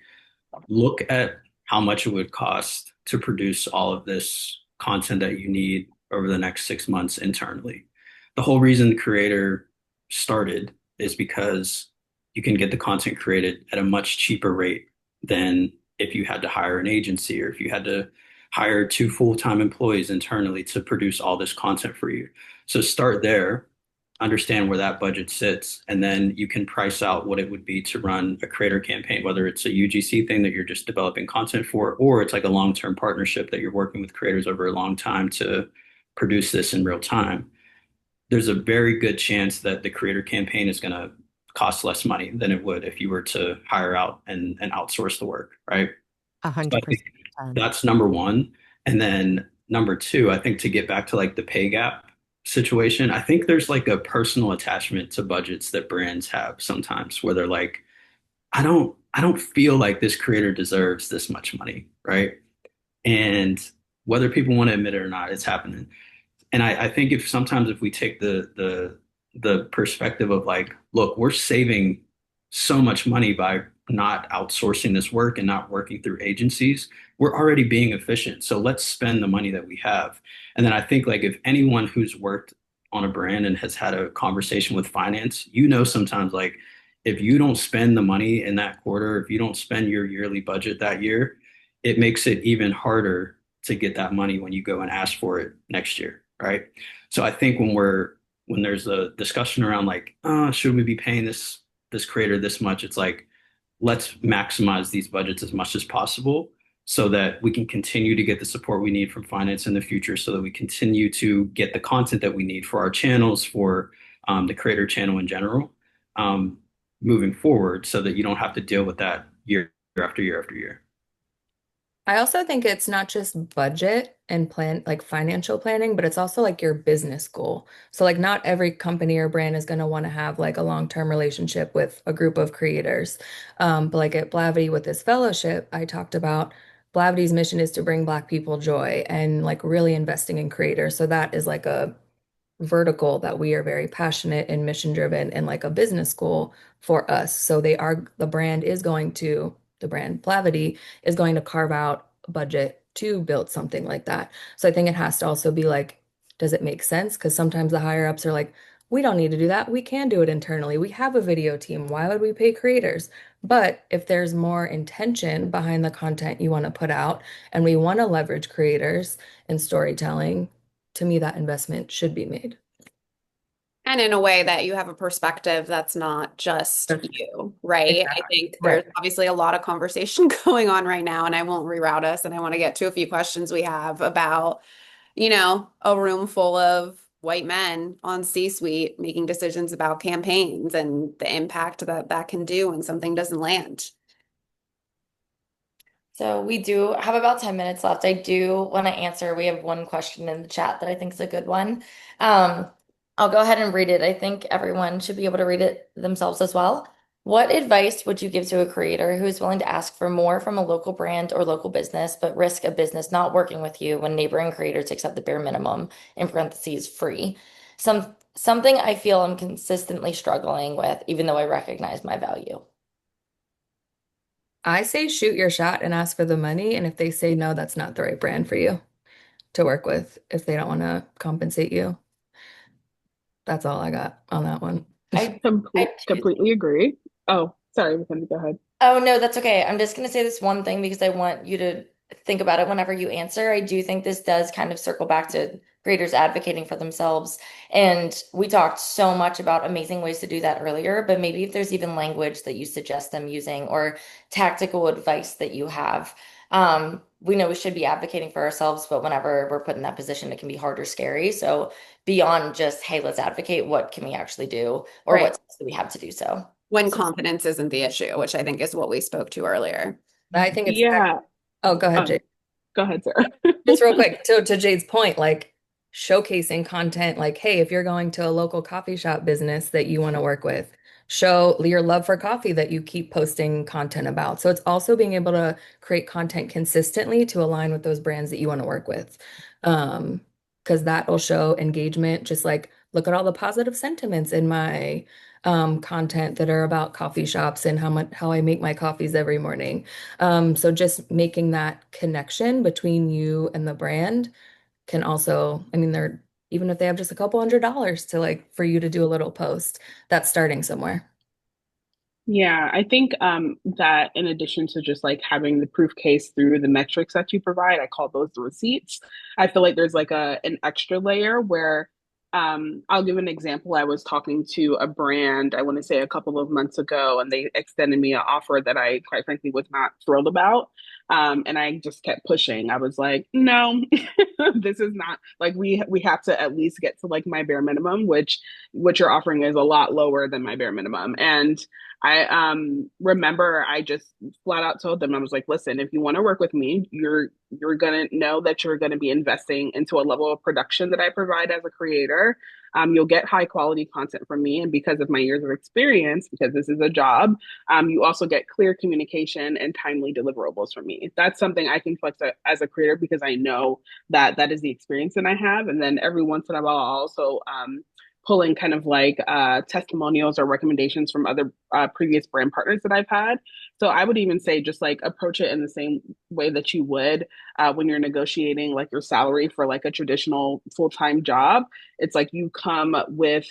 look at how much it would cost to produce all of this content that you need over the next 6 months internally. The whole reason the creator started is because you can get the content created at a much cheaper rate than if you had to hire an agency or if you had to hire 2 full-time employees internally to produce all this content for you. So start there, understand where that budget sits, and then you can price out what it would be to run a creator campaign, whether it's a UGC thing that you're just developing content for, or it's like a long-term partnership that you're working with creators over a long time to produce this in real time. There's a very good chance that the creator campaign is going to cost less money than it would if you were to hire out and outsource the work, right? A So I hundred think percent. that's number one. And then number two, I think to get back to like the pay gap situation, I think there's like a personal attachment to budgets that brands have sometimes where they're like, I don't feel like this creator deserves this much money, right? And whether people want to admit it or not, it's happening. And I think if sometimes if we take the perspective of like, look, we're saving so much money by not outsourcing this work and not working through agencies, we're already being efficient. So let's spend the money that we have. And then I think like if anyone who's worked on a brand and has had a conversation with finance, you know, sometimes like if you don't spend the money in that quarter, if you don't spend your yearly budget that year, it makes it even harder to get that money when you go and ask for it next year, right? So I think when there's a discussion around like, should we be paying this creator this much? It's like, let's maximize these budgets as much as possible so that we can continue to get the support we need from finance in the future, so that we continue to get the content that we need for our channels, for the creator channel in general, um, moving forward, so that you don't have to deal with that year after year after year. I also think it's not just budget and plan, like financial planning, but it's also like your business goal. So, like, not every company or brand is going to want to have like a long-term relationship with a group of creators. But like at Blavity with this fellowship, I talked about Blavity's mission is to bring Black people joy and like really investing in creators. So, that is like a vertical that we are very passionate and mission driven and like a business goal for us. So the brand is going to, the brand Plavity is going to carve out a budget to build something like that. So I think it has to also be like, does it make sense? Because sometimes the higher ups are like, we don't need to do that. We can do it internally. We have a video team. Why would we pay creators? But if there's more intention behind the content you want to put out and we want to leverage creators and storytelling, to me, that investment should be made. And in a way that you have a perspective that's not just That's- you, right? I Exactly. think Right. there's obviously a lot of conversation going on right now, and I won't reroute us. And I want to get to a few questions we have about, a room full of white men on C-suite making decisions about campaigns and the impact that that can do when something doesn't land. So we do have about 10 minutes left. I do want to answer. We have one question in the chat that I think is a good one. Um, I'll go ahead and read it. I think everyone should be able to read it themselves as well. What advice would you give to a creator who is willing to ask for more from a local brand or local business, but risk a business not working with you when neighboring creators accept the bare minimum, in parentheses, free? Something I feel I'm consistently struggling with, even though I recognize my value. I say shoot your shot and ask for the money. And if they say no, that's not the right brand for you to work with if they don't want to compensate you. That's all I got on that one. I, I Completely agree. Oh, sorry, Mackenzie, go ahead. Oh, no, that's okay. I'm just going to say this one thing because I want you to think about it whenever you answer. I do think this does kind of circle back to creators advocating for themselves. And we talked so much about amazing ways to do that earlier, but maybe if there's even language that you suggest them using or tactical advice that you have. We know we should be advocating for ourselves, but whenever we're put in that position, it can be hard or scary. So beyond just, hey, let's advocate, what can we actually do or Right. what steps do we have to do so? When confidence isn't the issue, which I think is what we spoke to earlier. I think it's, Yeah. oh, go ahead, Jade. Go ahead, Sarah. Just real quick, to Jade's point, like showcasing content, like, hey, if you're going to a local coffee shop business that you want to work with, show your love for coffee that you keep posting content about. So it's also being able to create content consistently to align with those brands that you want to work with. Because that will show engagement, just like look at all the positive sentiments in my content that are about coffee shops and how I make my coffees every morning. So just making that connection between you and the brand can also, I mean, they're even if they have just a couple $100 to like for you to do a little post, that's starting somewhere. Yeah, I think that in addition to just like having the proof case through the metrics that you provide, I call those the receipts. I feel like there's like an extra layer where I'll give an example. I was talking to a brand, I want to say a couple of months ago, and they extended me an offer that I quite frankly was not thrilled about. And I just kept pushing. I was like, no, this is not like we have to at least get to like my bare minimum, which what you're offering is a lot lower than my bare minimum. And I remember I just flat out told them, I was like, listen, if you want to work with me, you're gonna know that you're gonna be investing into a level of production that I provide as a creator. You'll get high quality content from me. And because of my years of experience, because this is a job, you also get clear communication and timely deliverables from me. That's something I can flex as a creator because I know that that is the experience that I have. And then every once in a while, I'll also pulling kind of like testimonials or recommendations from other previous brand partners that I've had. So I would even say just like approach it in the same way that you would when you're negotiating like your salary for like a traditional full-time job. It's like you come with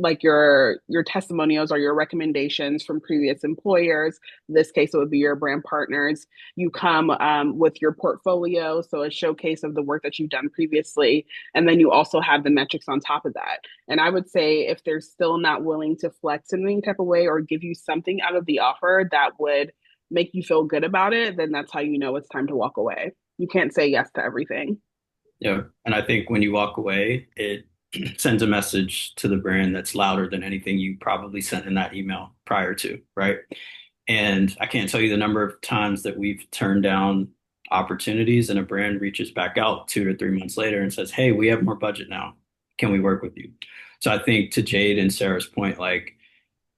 like your testimonials or your recommendations from previous employers. In this case, it would be your brand partners. You come with your portfolio, so a showcase of the work that you've done previously, and then you also have the metrics on top of that. And I would say if they're still not willing to flex in any type of way or give you something out of the offer that would make you feel good about it, then that's how you know it's time to walk away. You can't say yes to everything. Yeah. And I think when you walk away, it sends a message to the brand that's louder than anything you probably sent in that email prior to, right? And I can't tell you the number of times that we've turned down opportunities and a brand reaches back out 2 to 3 months later and says, "Hey, we have more budget now. Can we work with you?" So I think to Jade and Sarah's point, like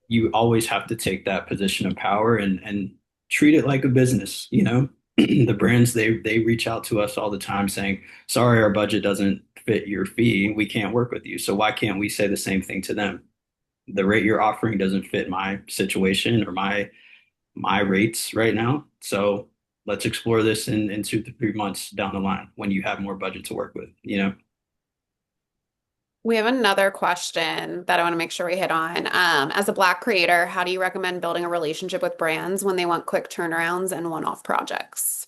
you always have to take that position of power and treat it like a business, you know? The brands they reach out to us all the time saying, "Sorry, our budget doesn't fit your fee. We can't work with you." So why can't we say the same thing to them? The rate you're offering doesn't fit my situation or my rates right now. So let's explore this in 2 to 3 months down the line when you have more budget to work with, you know? We have another question that I want to make sure we hit on. As a Black creator, how do you recommend building a relationship with brands when they want quick turnarounds and one-off projects?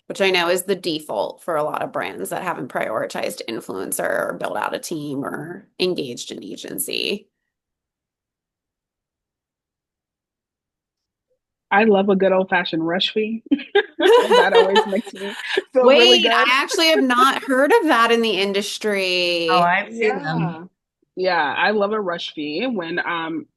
Which I know is the default for a lot of brands that haven't prioritized influencer or built out a team or engaged an agency. I love a good old fashioned rush fee. That always makes me feel really Wait, I good. actually have not heard of that in the Oh, industry. I've seen them. Yeah. Yeah, I love a rush fee when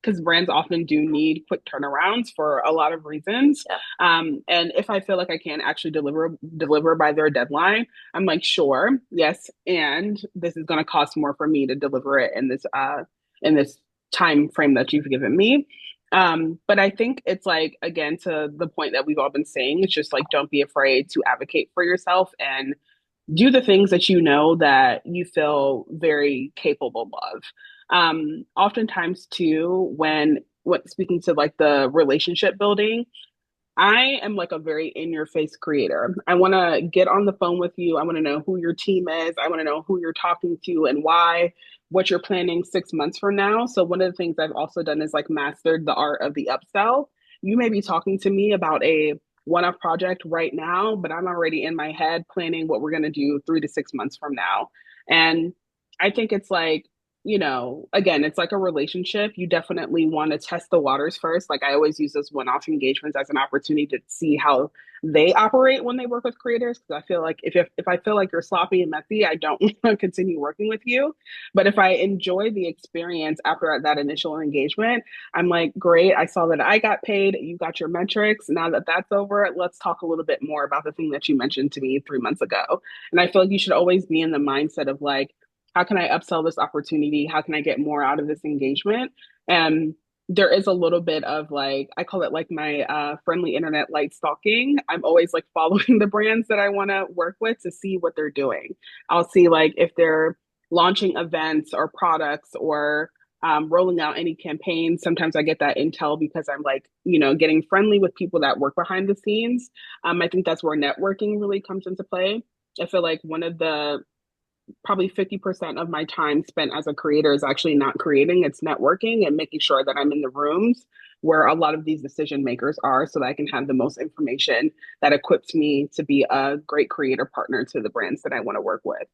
because brands often do need quick turnarounds for a lot of reasons. Yeah. And if I feel like I can't actually deliver by their deadline, I'm like, sure, yes, and this is gonna cost more for me to deliver it in this time frame that you've given me. But I think it's like again to the point that we've all been saying, it's just like don't be afraid to advocate for yourself and do the things that you know that you feel very capable of. Oftentimes, too, when what speaking to like the relationship building, I am like a very in your face creator. I want to get on the phone with you. I want to know who your team is. I want to know who you're talking to and why, what you're planning 6 months from now. So, one of the things I've also done is like mastered the art of the upsell. You may be talking to me about a one off project right now, but I'm already in my head planning what we're going to do 3 to 6 months from now. And I think it's like, you know, again, it's like a relationship. You definitely want to test the waters first. Like I always use those one-off engagements as an opportunity to see how they operate when they work with creators. Because I feel like if I feel like you're sloppy and messy, I don't want to continue working with you. But if I enjoy the experience after that initial engagement, I'm like, great. I saw that I got paid. You got your metrics. Now that that's over, let's talk a little bit more about the thing that you mentioned to me 3 months ago. And I feel like you should always be in the mindset of like, how can I upsell this opportunity? How can I get more out of this engagement? And there is a little bit of like, I call it like my friendly internet light stalking. I'm always like following the brands that I want to work with to see what they're doing. I'll see like if they're launching events or products or rolling out any campaigns. Sometimes I get that intel because I'm like, you know, getting friendly with people that work behind the scenes. I think that's where networking really comes into play. I feel like one of the probably 50% of my time spent as a creator is actually not creating, it's networking and making sure that I'm in the rooms where a lot of these decision makers are so that I can have the most information that equips me to be a great creator partner to the brands that I want to work with.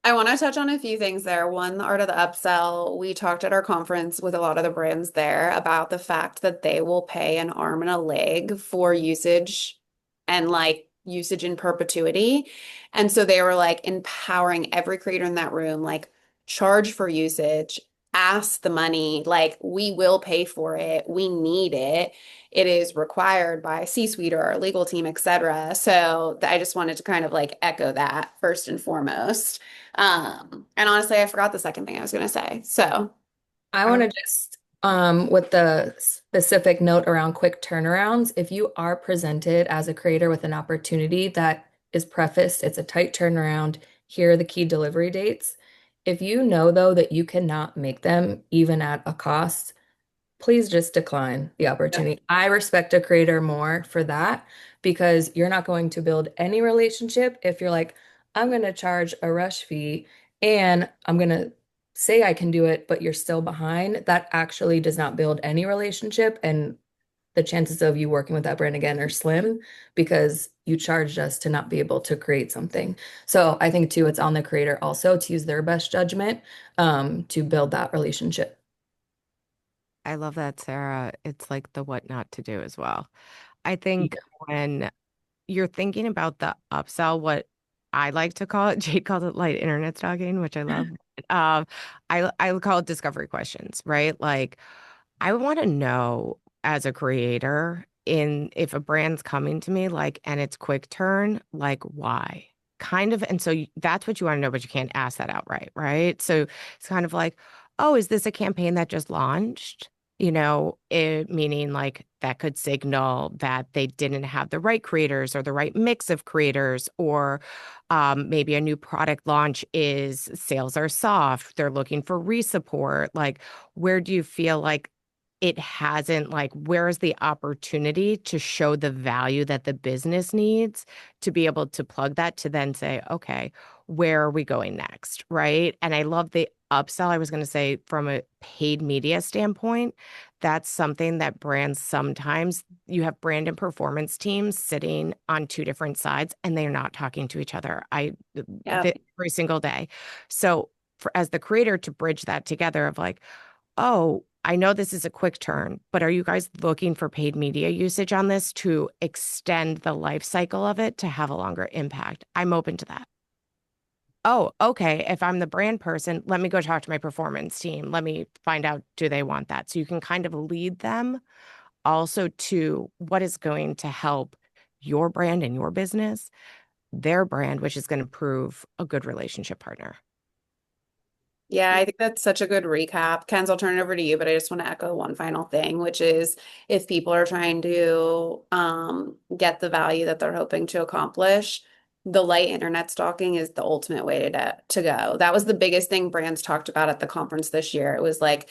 I want to touch on a few things there. One, the art of the upsell. We talked at our conference with a lot of the brands there about the fact that they will pay an arm and a leg for usage and like usage in perpetuity. And so they were like empowering every creator in that room, like charge for usage ask the money. Like, we will pay for it. We need it. It is required by C-suite or our legal team, et cetera. So I just wanted to kind of like echo that first and foremost. And honestly, I forgot the second thing I was going to say. So I I want to just, with the specific note around quick turnarounds, if you are presented as a creator with an opportunity that is prefaced, it's a tight turnaround, here are the key delivery dates. If you know, though, that you cannot make them even at a cost, please just decline the opportunity. I respect a creator more for that because you're not going to build any relationship if you're like, I'm going to charge a rush fee and I'm going to say I can do it, but you're still behind. That actually does not build any relationship. And the chances of you working with that brand again are slim because you charged us to not be able to create something. So I think too, it's on the creator also to use their best judgment to build that relationship. I love that, Sarah. It's like the what not to do as well. I think when you're thinking about the upsell, what I like to call it, Jade called it light internet stalking, which I love. I would call it discovery questions, right? Like I want to know as a creator in if a brand's coming to me like and it's quick turn, like why? Kind of, and so that's what you want to know, but you can't ask that outright, right? So it's kind of like, oh, is this a campaign that just launched? Meaning like that could signal that they didn't have the right creators or the right mix of creators, or maybe a new product launch is sales are soft. They're looking for re-support. Like, where do you feel like it hasn't, like, where is the opportunity to show the value that the business needs to be able to plug that to then say, okay, where are we going next? Right. And I love the upsell. I was going to say from a paid media standpoint, that's something that brands sometimes you have brand and performance teams sitting on two different sides and they're not talking to each other. yeah. Every single day. So as the creator to bridge that together of like, oh, I know this is a quick turn, but are you guys looking for paid media usage on this to extend the life cycle of it to have a longer impact? I'm open to that. Oh, okay. If I'm the brand person, let me go talk to my performance team. Let me find out, do they want that? So you can kind of lead them also to what is going to help your brand and your business, their brand, which is going to prove a good relationship partner. Yeah, I think that's such a good recap. Ken's, I'll turn it over to you, but I just want to echo one final thing, which is if people are trying to get the value that they're hoping to accomplish, the light internet stalking is the ultimate way to go. That was the biggest thing brands talked about at the conference this year. It was like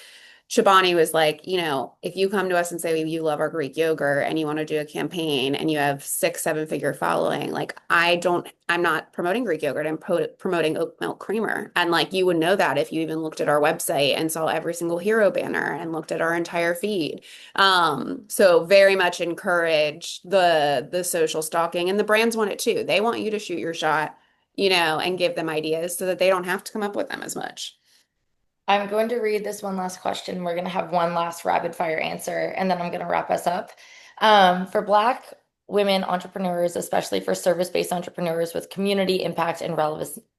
Shabani was like, if you come to us and say you love our Greek yogurt and you want to do a campaign and you have 6, 7 figure following, like I'm not promoting Greek yogurt. I'm promoting oat milk creamer. And like you would know that if you even looked at our website and saw every single hero banner and looked at our entire feed. So very much encourage the social stalking, and the brands want it too. They want you to shoot your shot, and give them ideas so that they don't have to come up with them as much. I'm going to read this one last question. We're going to have one last rapid fire answer, and then I'm going to wrap us up. For Black women entrepreneurs, especially for service-based entrepreneurs with community impact and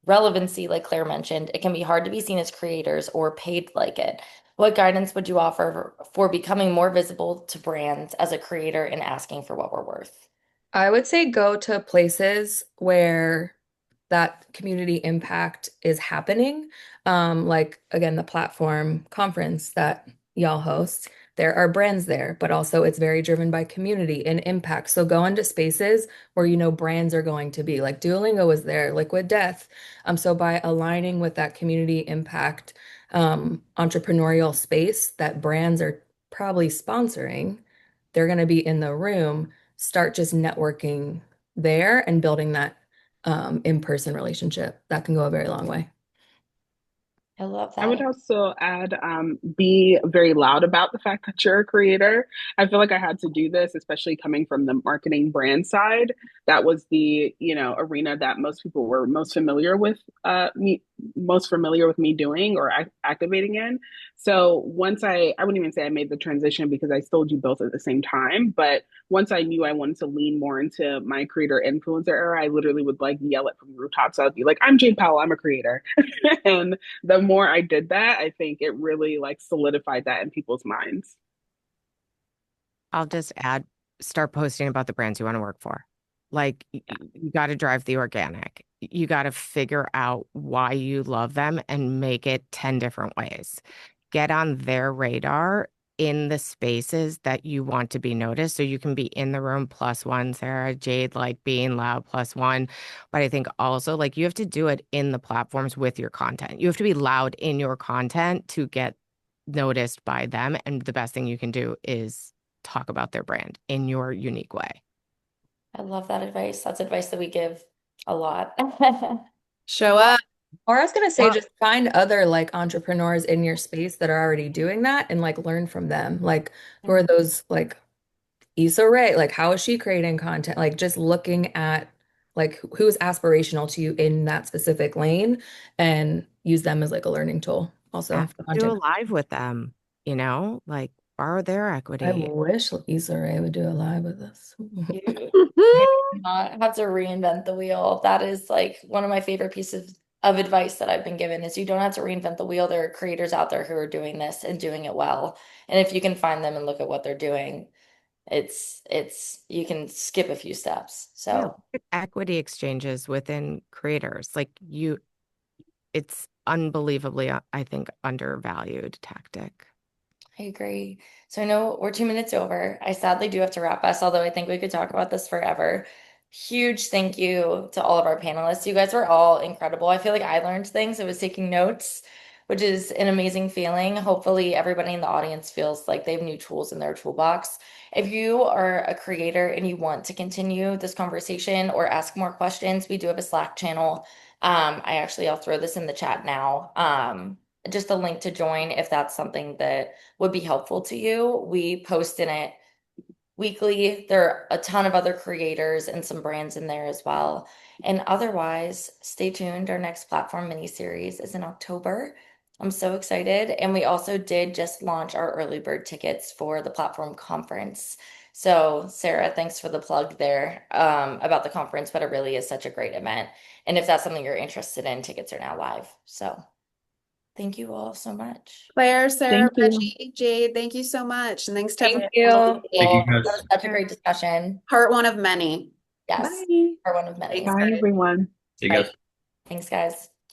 relevancy, like Claire mentioned, it can be hard to be seen as creators or paid like it. What guidance would you offer for becoming more visible to brands as a creator and asking for what we're worth? I would say go to places where that community impact is happening. Like again, the platform conference that y'all host, there are brands there, but also it's very driven by community and impact. So go into spaces where you know brands are going to be. Like Duolingo was there, Liquid Death. So by aligning with that community impact entrepreneurial space that brands are probably sponsoring, they're going to be in the room. Start just networking there and building that in-person relationship. That can go a very long way. I love I would that. also add, be very loud about the fact that you're a creator. I feel like I had to do this, especially coming from the marketing brand side. That was the, arena that most people were most familiar with most familiar with me doing or activating in. So once I wouldn't even say I made the transition because I still do both at the same time. But once I knew I wanted to lean more into my creator influencer era, I literally would like yell it from the rooftops. I'd be like, I'm Jade Powell, I'm a creator. And the more I did that, I think it really like solidified that in people's minds. I'll just add, start posting about the brands you want to work for. Like you got to drive the organic. You got to figure out why you love them and make it 10 different ways. Get on their radar in the spaces that you want to be noticed. So you can be in the room plus one, Sarah, Jade, like being loud plus one. But I think also like you have to do it in the platforms with your content. You have to be loud in your content to get noticed by them. And the best thing you can do is talk about their brand in your unique way. I love that advice. That's advice that we give a lot. Show up. Or I was gonna say, Well, just find other like entrepreneurs in your space that are already doing that and like learn from them. Like, who are those like Issa Rae? Like, how is she creating content? Like, just looking at like who's aspirational to you in that specific lane and use them as like a learning tool. Also, have for to do a content. live with them, like borrow their I equity. wish Issa Rae would do a live with us. You not have to reinvent the wheel. That is like one of my favorite pieces of advice that I've been given is you don't have to reinvent the wheel. There are creators out there who are doing this and doing it well. And if you can find them and look at what they're doing, it's you can skip a few steps. Yeah, So look at equity exchanges within creators. It's unbelievably, I think, undervalued tactic. I agree. So I know we're 2 minutes over. I sadly do have to wrap us, although I think we could talk about this forever. Huge thank you to all of our panelists. You guys were all incredible. I feel like I learned things. I was taking notes, which is an amazing feeling. Hopefully, everybody in the audience feels like they have new tools in their toolbox. If you are a creator and you want to continue this conversation or ask more questions, we do have a Slack channel. I'll throw this in the chat now. Just a link to join if that's something that would be helpful to you. We post in it weekly. There are a ton of other creators and some brands in there as well. And otherwise, stay tuned. Our next platform mini series is in October. I'm so excited. And we also did just launch our early bird tickets for the platform conference. So, Sarah, thanks for the plug there about the conference, but it really is such a great event. And if that's something you're interested in, tickets are now live. So, thank you all so much. Claire, Sarah, Thank you. Reggie, Jade, thank you so much. And thanks to Thank everyone on the you. Thank you Well, table. that was guys. such a great discussion. Part one of many. Yes, Bye. or one of many. Thanks, Bye, guys. everyone. See you Bye. guys. Thanks, guys.